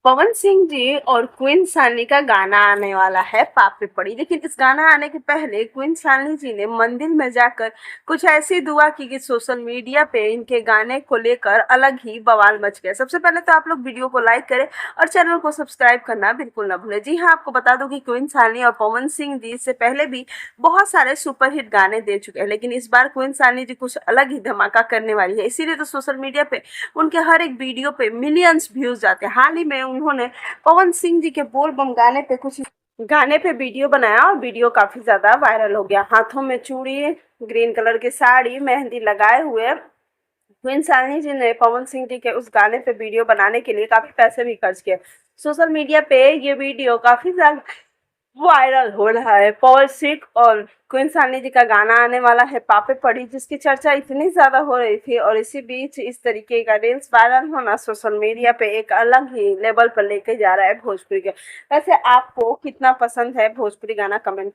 पवन सिंह जी और क्वीन सानी का गाना आने वाला है पापे पड़ी। लेकिन इस गाना आने के पहले क्वीन सानी जी ने मंदिर में जाकर कुछ ऐसी दुआ की कि सोशल मीडिया पे इनके गाने को लेकर अलग ही बवाल मच गया। सबसे पहले तो आप लोग वीडियो को लाइक करें और चैनल को सब्सक्राइब करना बिल्कुल ना भूलें। जी हाँ, आपको बता दूं कि क्वीन सानी और पवन सिंह जी इससे पहले भी बहुत सारे सुपरहिट गाने दे चुके हैं, लेकिन इस बार क्वीन सानी जी कुछ अलग ही धमाका करने वाली है। इसीलिए तो सोशल मीडिया पे उनके हर एक वीडियो पे मिलियंस व्यूज जाते हैं। हाल ही में उन्होंने पवन सिंह जी के बोल बम गाने पे वीडियो बनाया और वीडियो काफी ज्यादा वायरल हो गया। हाथों में चूड़ी, ग्रीन कलर की साड़ी, मेहंदी लगाए हुए क्वीन सानी जी ने पवन सिंह जी के उस गाने पे वीडियो बनाने के लिए काफी पैसे भी खर्च किए। सोशल मीडिया पे ये वीडियो काफी ज्यादा वायरल हो रहा है। पवन सिंह और क्वीन सानी जी का गाना आने वाला है पापे पड़ी, जिसकी चर्चा इतनी ज्यादा हो रही थी और इसी बीच इस तरीके का रील्स वायरल होना सोशल मीडिया पे एक अलग ही लेवल पर लेके जा रहा है भोजपुरी के। वैसे आपको कितना पसंद है भोजपुरी गाना, कमेंट